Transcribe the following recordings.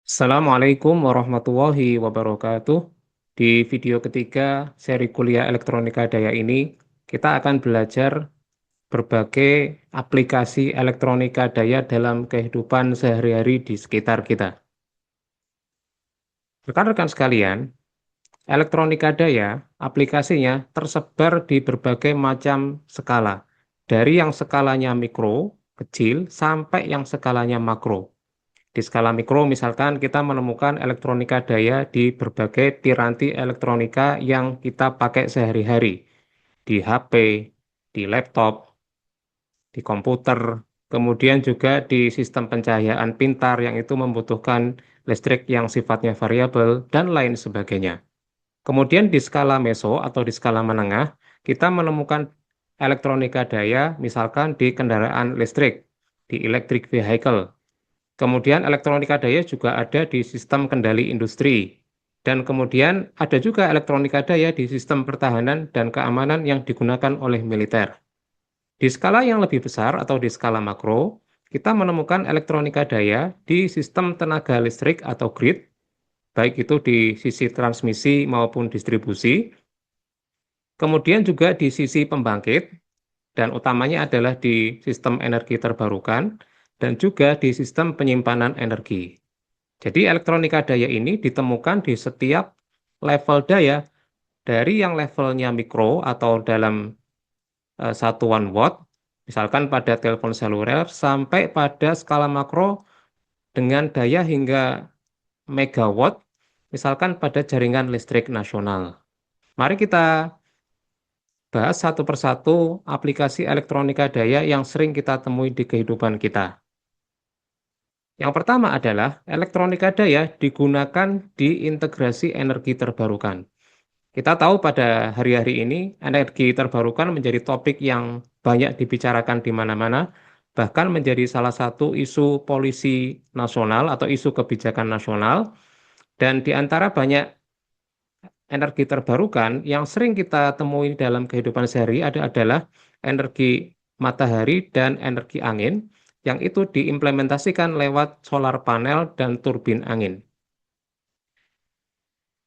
Assalamualaikum warahmatullahi wabarakatuh. Di video ketiga seri kuliah elektronika daya ini, kita akan belajar berbagai aplikasi elektronika daya dalam kehidupan sehari-hari di sekitar kita. Rekan-rekan sekalian, elektronika daya aplikasinya tersebar di berbagai macam skala, dari yang skalanya mikro, kecil, sampai yang skalanya makro. Di skala mikro, misalkan kita menemukan elektronika daya di berbagai piranti elektronika yang kita pakai sehari-hari, di HP, di laptop, di komputer, kemudian juga di sistem pencahayaan pintar yang itu membutuhkan listrik yang sifatnya variabel, dan lain sebagainya. Kemudian di skala meso atau di skala menengah, kita menemukan elektronika daya misalkan di kendaraan listrik, di electric vehicle. Kemudian elektronika daya juga ada di sistem kendali industri. Dan kemudian ada juga elektronika daya di sistem pertahanan dan keamanan yang digunakan oleh militer. Di skala yang lebih besar atau di skala makro, kita menemukan elektronika daya di sistem tenaga listrik atau grid, baik itu di sisi transmisi maupun distribusi, kemudian juga di sisi pembangkit, dan utamanya adalah di sistem energi terbarukan, dan juga di sistem penyimpanan energi. Jadi elektronika daya ini ditemukan di setiap level daya, dari yang levelnya mikro atau dalam satuan watt, misalkan pada telepon seluler, sampai pada skala makro dengan daya hingga megawatt, misalkan pada jaringan listrik nasional. Mari kita bahas satu persatu aplikasi elektronika daya yang sering kita temui di kehidupan kita. Yang pertama adalah elektronika daya digunakan di integrasi energi terbarukan. Kita tahu pada hari-hari ini energi terbarukan menjadi topik yang banyak dibicarakan di mana-mana, bahkan menjadi salah satu isu polisi nasional atau isu kebijakan nasional. Dan di antara banyak energi terbarukan yang sering kita temui dalam kehidupan sehari adalah energi matahari dan energi angin, yang itu diimplementasikan lewat solar panel dan turbin angin.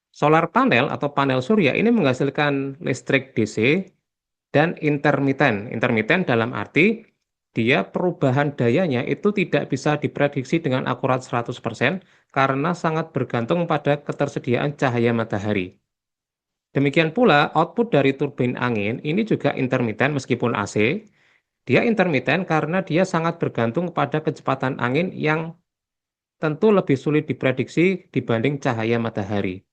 Solar panel atau panel surya ini menghasilkan listrik DC dan intermiten. Intermiten dalam arti dia perubahan dayanya itu tidak bisa diprediksi dengan akurat 100% karena sangat bergantung pada ketersediaan cahaya matahari. Demikian pula output dari turbin angin ini juga intermiten meskipun AC. Dia intermiten karena dia sangat bergantung pada kecepatan angin yang tentu lebih sulit diprediksi dibanding cahaya matahari.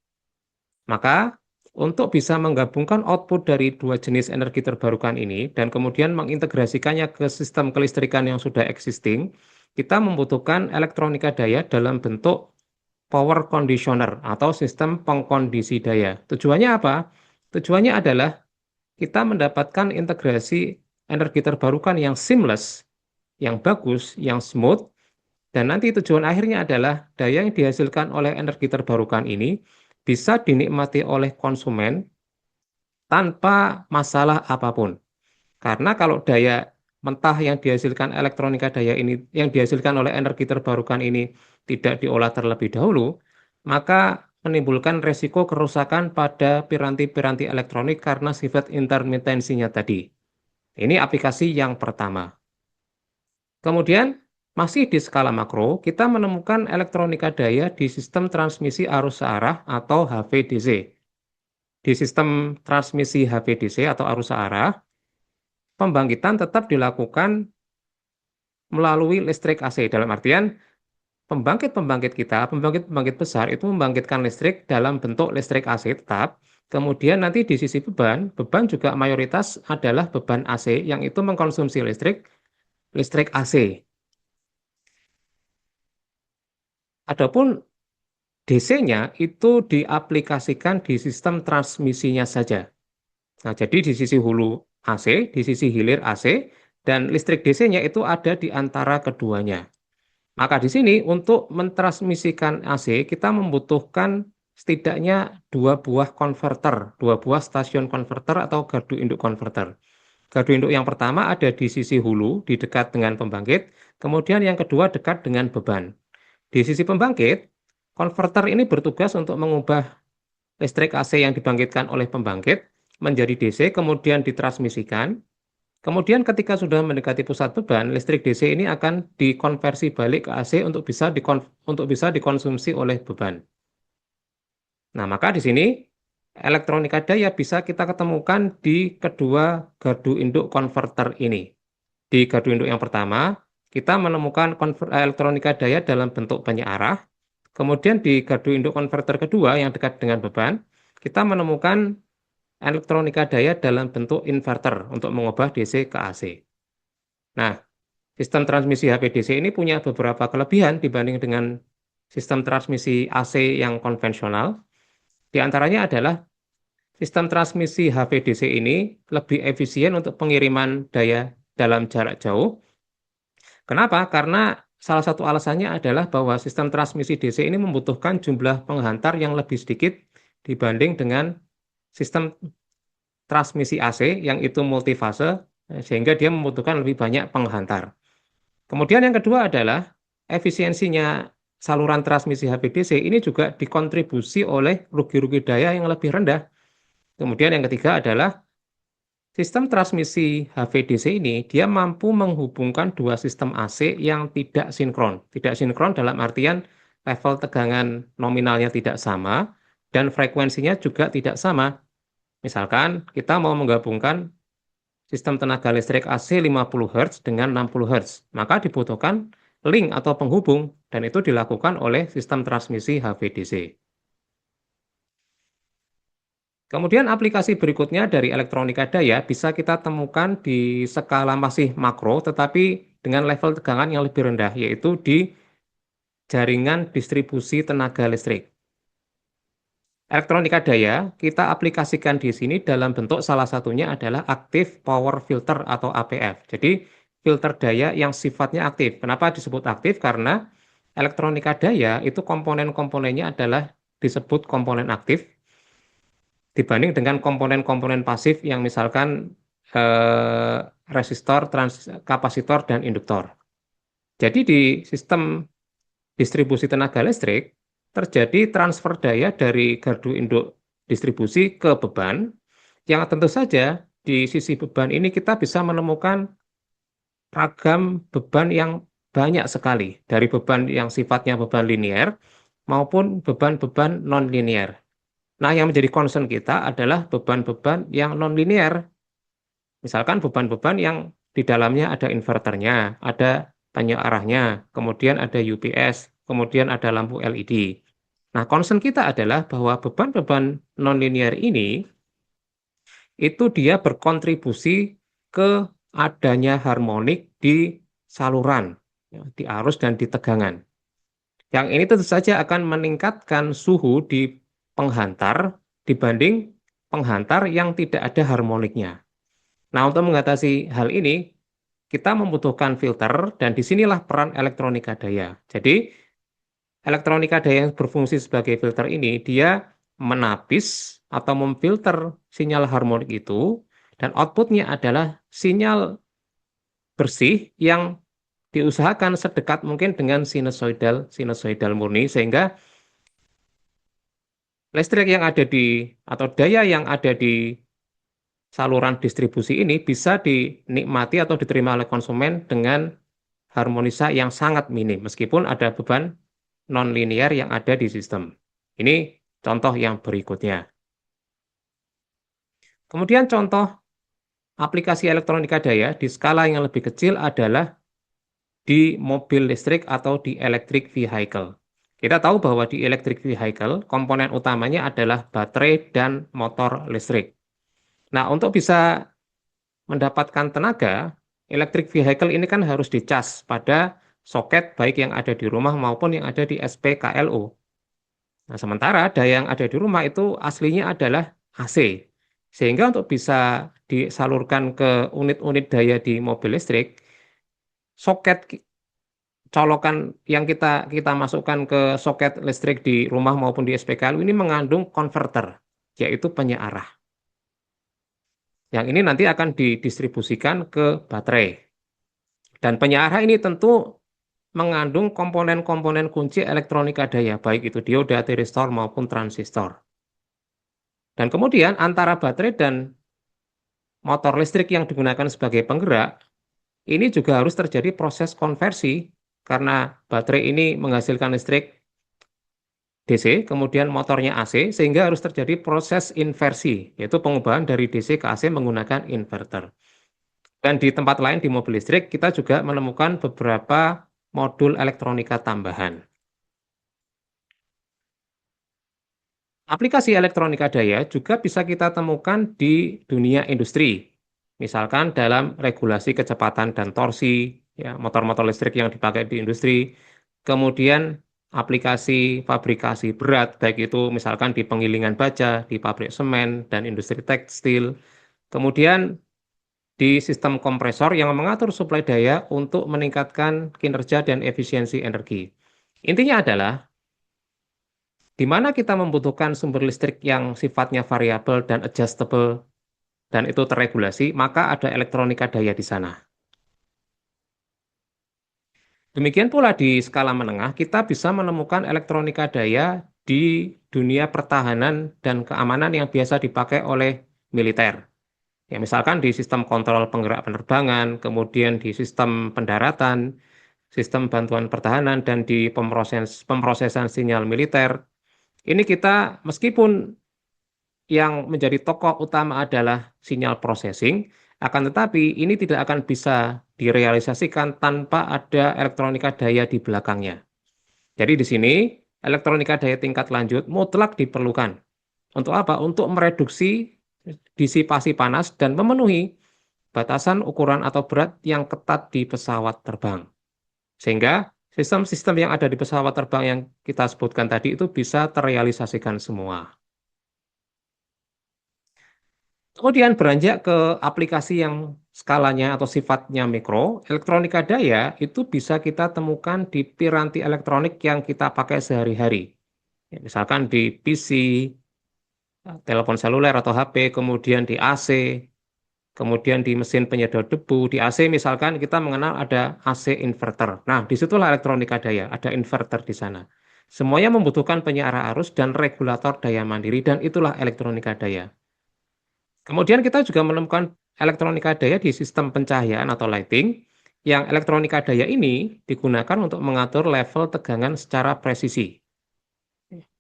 Maka, untuk bisa menggabungkan output dari dua jenis energi terbarukan ini dan kemudian mengintegrasikannya ke sistem kelistrikan yang sudah existing, kita membutuhkan elektronika daya dalam bentuk power conditioner atau sistem pengkondisi daya. Tujuannya apa? Tujuannya adalah kita mendapatkan integrasi energi terbarukan yang seamless, yang bagus, yang smooth, dan nanti tujuan akhirnya adalah daya yang dihasilkan oleh energi terbarukan ini bisa dinikmati oleh konsumen tanpa masalah apapun. Karena kalau daya mentah yang dihasilkan elektronika daya ini, yang dihasilkan oleh energi terbarukan ini tidak diolah terlebih dahulu, maka menimbulkan resiko kerusakan pada piranti-piranti elektronik karena sifat intermitensinya tadi. Ini aplikasi yang pertama. Kemudian, masih di skala makro, kita menemukan elektronika daya di sistem transmisi arus searah atau HVDC. Di sistem transmisi HVDC atau arus searah, pembangkitan tetap dilakukan melalui listrik AC. Dalam artian, pembangkit-pembangkit kita, pembangkit-pembangkit besar itu membangkitkan listrik dalam bentuk listrik AC tetap. Kemudian nanti di sisi beban, beban juga mayoritas adalah beban AC yang itu mengkonsumsi listrik AC. Adapun DC-nya itu diaplikasikan di sistem transmisinya saja. Nah, jadi di sisi hulu AC, di sisi hilir AC, dan listrik DC-nya itu ada di antara keduanya. Maka di sini untuk mentransmisikan AC, kita membutuhkan setidaknya dua buah konverter, dua buah stasiun konverter atau gardu induk konverter. Gardu induk yang pertama ada di sisi hulu, di dekat dengan pembangkit, kemudian yang kedua dekat dengan beban. Di sisi pembangkit, Konverter ini bertugas untuk mengubah listrik AC yang dibangkitkan oleh pembangkit menjadi DC, kemudian ditransmisikan. Kemudian ketika sudah mendekati pusat beban, listrik DC ini akan dikonversi balik ke AC untuk bisa dikonsumsi oleh beban. Nah, maka di sini elektronika daya bisa kita ketemukan di kedua gardu induk konverter ini. Di gardu induk yang pertama, kita menemukan elektronika daya dalam bentuk penyearah. Kemudian di gardu induk konverter kedua yang dekat dengan beban, kita menemukan elektronika daya dalam bentuk inverter untuk mengubah DC ke AC. Nah, sistem transmisi HVDC ini punya beberapa kelebihan dibanding dengan sistem transmisi AC yang konvensional. Di antaranya adalah sistem transmisi HVDC ini lebih efisien untuk pengiriman daya dalam jarak jauh. Kenapa? Karena salah satu alasannya adalah bahwa sistem transmisi DC ini membutuhkan jumlah penghantar yang lebih sedikit dibanding dengan sistem transmisi AC yang itu multifase, sehingga dia membutuhkan lebih banyak penghantar. Kemudian yang kedua adalah efisiensinya saluran transmisi HVDC ini juga dikontribusi oleh rugi-rugi daya yang lebih rendah. Kemudian yang ketiga adalah sistem transmisi HVDC ini dia mampu menghubungkan dua sistem AC yang tidak sinkron. Tidak sinkron dalam artian level tegangan nominalnya tidak sama dan frekuensinya juga tidak sama. Misalkan kita mau menggabungkan sistem tenaga listrik AC 50 Hz dengan 60 Hz, maka dibutuhkan link atau penghubung dan itu dilakukan oleh sistem transmisi HVDC. Kemudian aplikasi berikutnya dari elektronika daya bisa kita temukan di skala masih makro tetapi dengan level tegangan yang lebih rendah, yaitu di jaringan distribusi tenaga listrik. Elektronika daya kita aplikasikan di sini dalam bentuk salah satunya adalah Active Power Filter atau APF. Jadi filter daya yang sifatnya aktif. Kenapa disebut aktif? Karena elektronika daya itu komponen-komponennya adalah disebut komponen aktif dibanding dengan komponen-komponen pasif yang misalkan resistor, kapasitor, dan induktor. Jadi di sistem distribusi tenaga listrik, terjadi transfer daya dari gardu induk distribusi ke beban, yang tentu saja di sisi beban ini kita bisa menemukan ragam beban yang banyak sekali, dari beban yang sifatnya beban linier maupun beban-beban non-linier. Nah, yang menjadi concern kita adalah beban-beban yang non-linier. Misalkan beban-beban yang di dalamnya ada inverternya, ada penyearahnya, kemudian ada UPS, kemudian ada lampu LED. Nah, concern kita adalah bahwa beban-beban non-linier ini itu dia berkontribusi ke adanya harmonik di saluran, ya, di arus dan di tegangan. Yang ini tentu saja akan meningkatkan suhu di penghantar dibanding penghantar yang tidak ada harmoniknya. Nah, untuk mengatasi hal ini, kita membutuhkan filter dan disinilah peran elektronika daya. Jadi, elektronika daya yang berfungsi sebagai filter ini, dia menapis atau memfilter sinyal harmonik itu, dan outputnya adalah sinyal bersih yang diusahakan sedekat mungkin dengan sinusoidal murni, sehingga listrik yang ada atau daya yang ada di saluran distribusi ini bisa dinikmati atau diterima oleh konsumen dengan harmonisa yang sangat minim, meskipun ada beban non-linier yang ada di sistem. Ini contoh yang berikutnya. Kemudian contoh aplikasi elektronika daya di skala yang lebih kecil adalah di mobil listrik atau di electric vehicle. Kita tahu bahwa di electric vehicle, komponen utamanya adalah baterai dan motor listrik. Nah, untuk bisa mendapatkan tenaga, electric vehicle ini kan harus dicas pada soket baik yang ada di rumah maupun yang ada di SPKLU. Nah, sementara daya yang ada di rumah itu aslinya adalah AC. Sehingga untuk bisa disalurkan ke unit-unit daya di mobil listrik, soket colokan yang kita masukkan ke soket listrik di rumah maupun di SPKLU ini mengandung konverter, yaitu penyearah. Yang ini nanti akan didistribusikan ke baterai. Dan penyearah ini tentu mengandung komponen-komponen kunci elektronika daya, baik itu dioda, tiristor, maupun transistor. Dan kemudian antara baterai dan motor listrik yang digunakan sebagai penggerak, ini juga harus terjadi proses konversi karena baterai ini menghasilkan listrik DC, kemudian motornya AC, sehingga harus terjadi proses inversi, yaitu pengubahan dari DC ke AC menggunakan inverter. Dan di tempat lain di mobil listrik, kita juga menemukan beberapa modul elektronika tambahan. Aplikasi elektronika daya juga bisa kita temukan di dunia industri, misalkan dalam regulasi kecepatan dan torsi, ya, motor-motor listrik yang dipakai di industri, kemudian aplikasi fabrikasi berat, baik itu misalkan di penggilingan baja, di pabrik semen, dan industri tekstil, kemudian di sistem kompresor yang mengatur suplai daya untuk meningkatkan kinerja dan efisiensi energi. Intinya adalah di mana kita membutuhkan sumber listrik yang sifatnya variabel dan adjustable dan itu terregulasi, maka ada elektronika daya di sana. Demikian pula di skala menengah, kita bisa menemukan elektronika daya di dunia pertahanan dan keamanan yang biasa dipakai oleh militer. Ya, misalkan di sistem kontrol penggerak penerbangan, kemudian di sistem pendaratan, sistem bantuan pertahanan, dan di pemrosesan sinyal militer. Ini kita meskipun yang menjadi tokoh utama adalah sinyal processing, akan tetapi ini tidak akan bisa direalisasikan tanpa ada elektronika daya di belakangnya. Jadi di sini elektronika daya tingkat lanjut mutlak diperlukan. Untuk apa? Untuk mereduksi disipasi panas dan memenuhi batasan ukuran atau berat yang ketat di pesawat terbang. Sehingga sistem-sistem yang ada di pesawat terbang yang kita sebutkan tadi itu bisa terrealisasikan semua. Kemudian beranjak ke aplikasi yang skalanya atau sifatnya mikro, elektronika daya itu bisa kita temukan di piranti elektronik yang kita pakai sehari-hari. Ya, misalkan di PC, telepon seluler atau HP, kemudian di AC, kemudian di mesin penyedot debu, di AC misalkan kita mengenal ada AC inverter. Nah, disitulah elektronika daya, ada inverter di sana. Semuanya membutuhkan penyiar arus dan regulator daya mandiri, dan itulah elektronika daya. Kemudian kita juga menemukan elektronika daya di sistem pencahayaan atau lighting, yang elektronika daya ini digunakan untuk mengatur level tegangan secara presisi.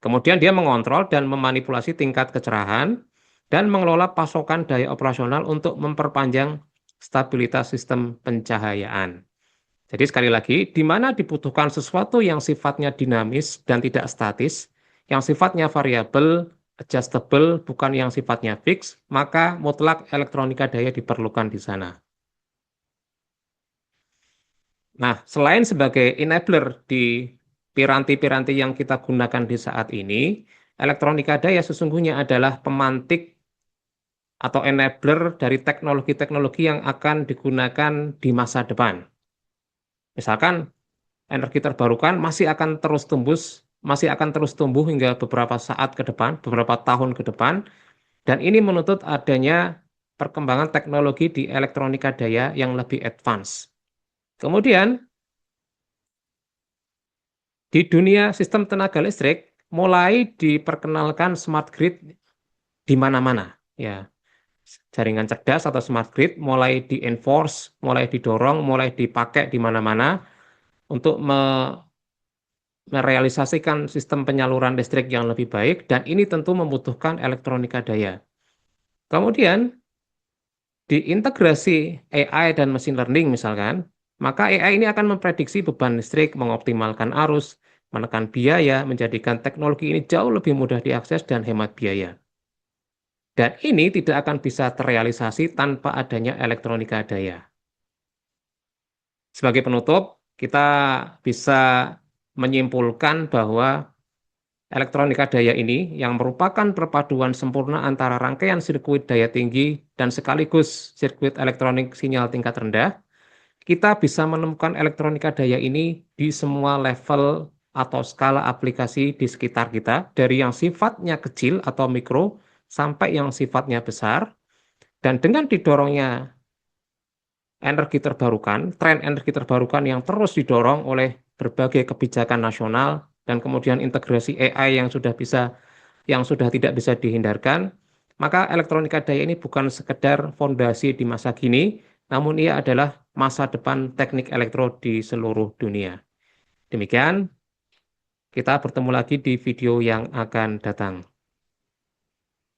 Kemudian dia mengontrol dan memanipulasi tingkat kecerahan dan mengelola pasokan daya operasional untuk memperpanjang stabilitas sistem pencahayaan. Jadi sekali lagi, di mana dibutuhkan sesuatu yang sifatnya dinamis dan tidak statis, yang sifatnya variabel, adjustable, bukan yang sifatnya fix, maka mutlak elektronika daya diperlukan di sana. Nah, selain sebagai enabler di piranti-piranti yang kita gunakan di saat ini, elektronika daya sesungguhnya adalah pemantik atau enabler dari teknologi-teknologi yang akan digunakan di masa depan. Misalkan energi terbarukan masih akan terus tumbuh hingga beberapa saat ke depan, beberapa tahun ke depan, dan ini menuntut adanya perkembangan teknologi di elektronika daya yang lebih advance. Kemudian, di dunia sistem tenaga listrik, mulai diperkenalkan smart grid di mana-mana. Ya, jaringan cerdas atau smart grid mulai di-enforce, mulai didorong, mulai dipakai di mana-mana untuk merealisasikan sistem penyaluran listrik yang lebih baik, dan ini tentu membutuhkan elektronika daya. Kemudian, diintegrasi AI dan machine learning misalkan, maka AI ini akan memprediksi beban listrik, mengoptimalkan arus, menekan biaya, menjadikan teknologi ini jauh lebih mudah diakses dan hemat biaya. Dan ini tidak akan bisa terrealisasi tanpa adanya elektronika daya. Sebagai penutup, kita bisa menyimpulkan bahwa elektronika daya ini yang merupakan perpaduan sempurna antara rangkaian sirkuit daya tinggi dan sekaligus sirkuit elektronik sinyal tingkat rendah, kita bisa menemukan elektronika daya ini di semua level atau skala aplikasi di sekitar kita, dari yang sifatnya kecil atau mikro sampai yang sifatnya besar, dan dengan didorongnya energi terbarukan, tren energi terbarukan yang terus didorong oleh berbagai kebijakan nasional dan kemudian integrasi AI yang sudah tidak bisa dihindarkan, maka elektronika daya ini bukan sekedar fondasi di masa kini, namun ia adalah masa depan teknik elektro di seluruh dunia. Demikian, kita bertemu lagi di video yang akan datang.